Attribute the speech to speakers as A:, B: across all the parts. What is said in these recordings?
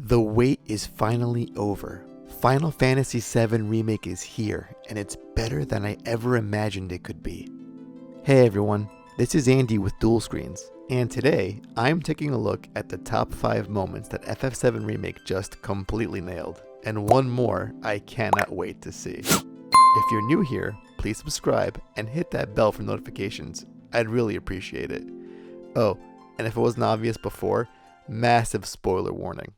A: The wait is finally over. Final Fantasy VII Remake is here, and it's better than I ever imagined it could be. Hey everyone, this is Andy with Dual Screens, and today I'm taking a look at the top 5 moments that FF7 Remake just completely nailed, and one more I cannot wait to see. If you're new here, please subscribe and hit that bell for notifications. I'd really appreciate it. Oh, and if it wasn't obvious before, massive spoiler warning.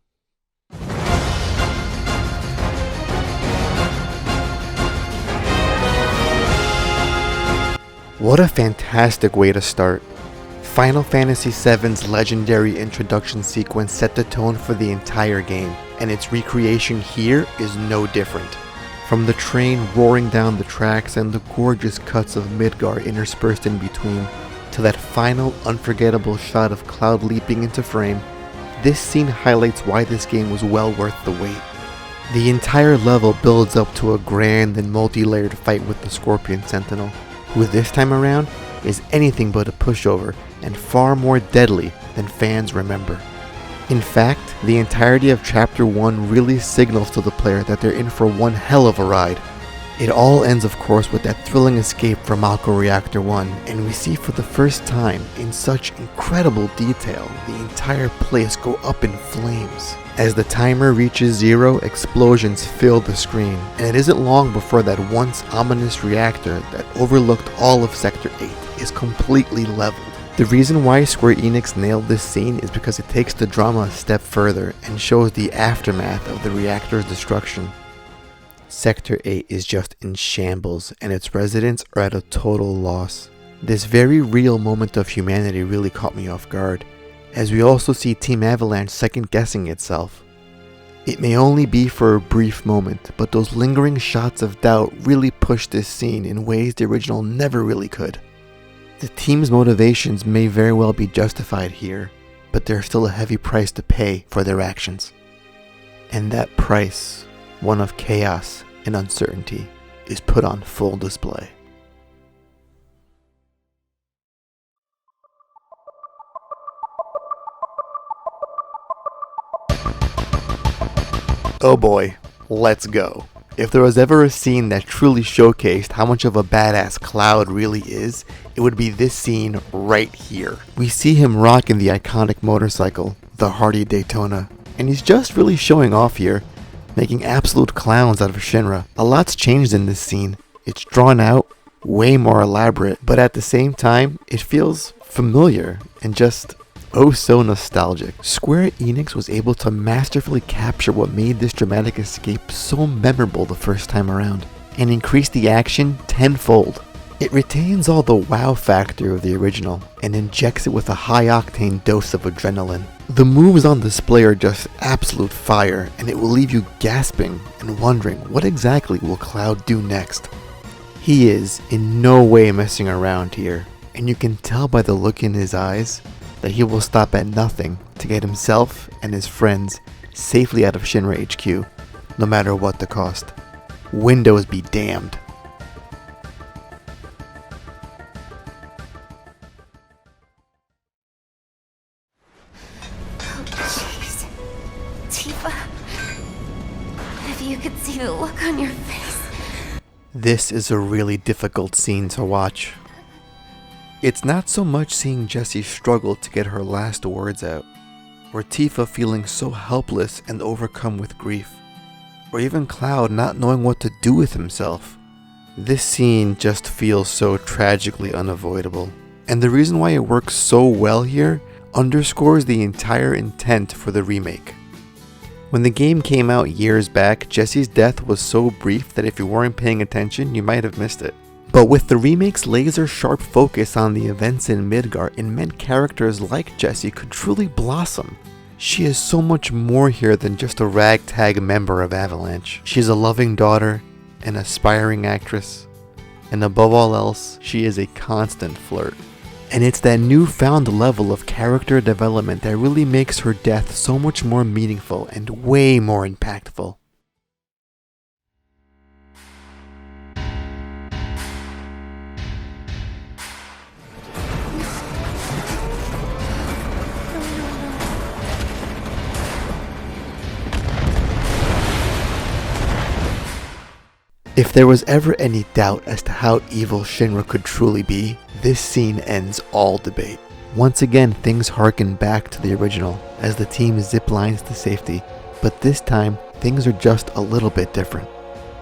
A: What a fantastic way to start. Final Fantasy VII's legendary introduction sequence set the tone for the entire game, and its recreation here is no different. From the train roaring down the tracks and the gorgeous cuts of Midgar interspersed in between, to that final unforgettable shot of Cloud leaping into frame, this scene highlights why this game was well worth the wait. The entire level builds up to a grand and multi-layered fight with the Scorpion Sentinel, who this time around is anything but a pushover and far more deadly than fans remember. In fact, the entirety of Chapter 1 really signals to the player that they're in for one hell of a ride. It all ends of course with that thrilling escape from Mako Reactor 1, and we see for the first time in such incredible detail the entire place go up in flames. As the timer reaches 0, explosions fill the screen, and it isn't long before that once ominous reactor that overlooked all of Sector 8 is completely leveled. The reason why Square Enix nailed this scene is because it takes the drama a step further and shows the aftermath of the reactor's destruction. Sector 8 is just in shambles, and its residents are at a total loss. This very real moment of humanity really caught me off guard, as we also see Team Avalanche second-guessing itself. It may only be for a brief moment, but those lingering shots of doubt really push this scene in ways the original never really could. The team's motivations may very well be justified here, but there's still a heavy price to pay for their actions. And that price, one of chaos and uncertainty, is put on full display. Oh boy, let's go. If there was ever a scene that truly showcased how much of a badass Cloud really is, it would be this scene right here. We see him rocking the iconic motorcycle, the Hardy Daytona, and he's just really showing off here, making absolute clowns out of Shinra. A lot's changed in this scene. It's drawn out, way more elaborate, but at the same time, it feels familiar and just oh so nostalgic. Square Enix was able to masterfully capture what made this dramatic escape so memorable the first time around, and increase the action tenfold. It retains all the wow factor of the original, and injects it with a high-octane dose of adrenaline. The moves on display are just absolute fire, and it will leave you gasping and wondering what exactly will Cloud do next. He is in no way messing around here, and you can tell by the look in his eyes that he will stop at nothing to get himself and his friends safely out of Shinra HQ, no matter what the cost. Windows be damned.
B: Oh jeez. Tifa, if you could see the look on your face.
A: This is a really difficult scene to watch. It's not so much seeing Jessie struggle to get her last words out, or Tifa feeling so helpless and overcome with grief, or even Cloud not knowing what to do with himself. This scene just feels so tragically unavoidable, and the reason why it works so well here underscores the entire intent for the remake. When the game came out years back, Jessie's death was so brief that if you weren't paying attention, you might have missed it. But with the remake's laser-sharp focus on the events in Midgar, it meant characters like Jessie could truly blossom. She is so much more here than just a ragtag member of Avalanche. She's a loving daughter, an aspiring actress, and above all else, she is a constant flirt. And it's that newfound level of character development that really makes her death so much more meaningful and way more impactful. If there was ever any doubt as to how evil Shinra could truly be, this scene ends all debate. Once again, things harken back to the original as the team ziplines to safety, but this time things are just a little bit different.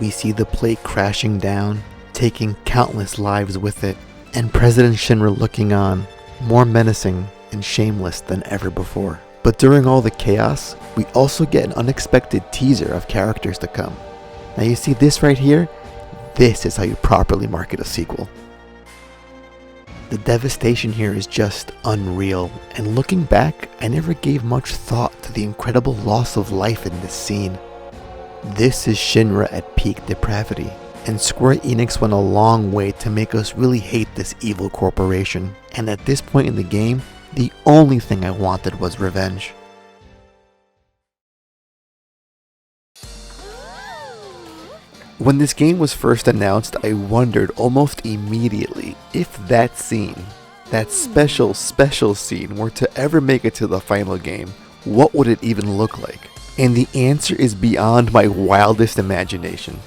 A: We see the plate crashing down, taking countless lives with it, and President Shinra looking on, more menacing and shameless than ever before. But during all the chaos, we also get an unexpected teaser of characters to come. Now you see this right here? This is how you properly market a sequel. The devastation here is just unreal, and looking back, I never gave much thought to the incredible loss of life in this scene. This is Shinra at peak depravity, and Square Enix went a long way to make us really hate this evil corporation, and at this point in the game, the only thing I wanted was revenge. When this game was first announced, I wondered almost immediately if that scene, that special scene, were to ever make it to the final game, what would it even look like? And the answer is beyond my wildest imagination.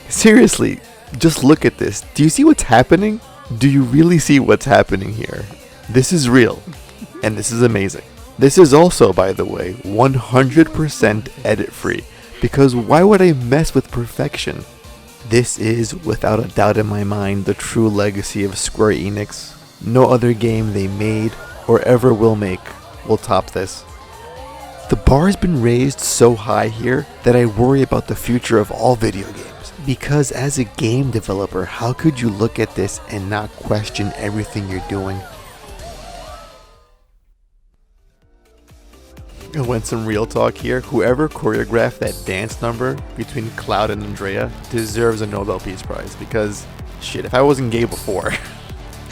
A: Seriously, just look at this. Do you see what's happening? Do you really see what's happening here? This is real, and this is amazing. This is also, by the way, 100% edit free. Because why would I mess with perfection? This is, without a doubt in my mind, the true legacy of Square Enix. No other game they made, or ever will make, will top this. The bar has been raised so high here that I worry about the future of all video games. Because as a game developer, how could you look at this and not question everything you're doing? And when some real talk here, whoever choreographed that dance number between Cloud and Andrea deserves a Nobel Peace Prize, because shit, if I wasn't gay before,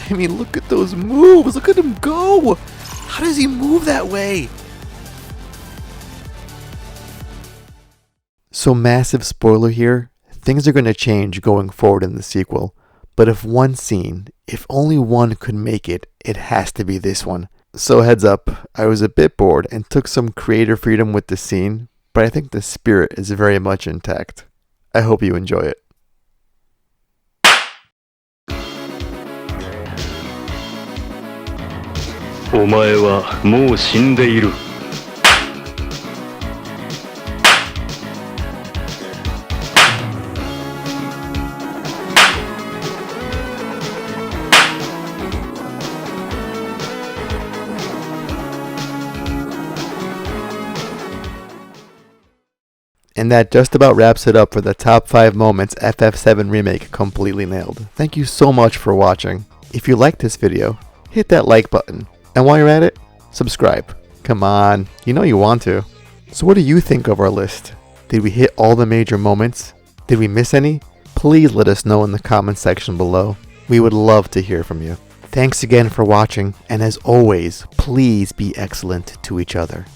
A: I mean, look at those moves, look at him go! How does he move that way? So massive spoiler here, things are going to change going forward in the sequel, but if one scene, if only one could make it, it has to be this one. So heads up, I was a bit bored and took some creative freedom with the scene, but I think the spirit is very much intact. I hope you enjoy it.
C: お前はもう死んでいる。
A: And that just about wraps it up for the top 5 moments FF7 Remake completely nailed. Thank you so much for watching. If you liked this video, hit that like button. And while you're at it, subscribe. Come on, you know you want to. So what do you think of our list? Did we hit all the major moments? Did we miss any? Please let us know in the comment section below. We would love to hear from you. Thanks again for watching, and as always, please be excellent to each other.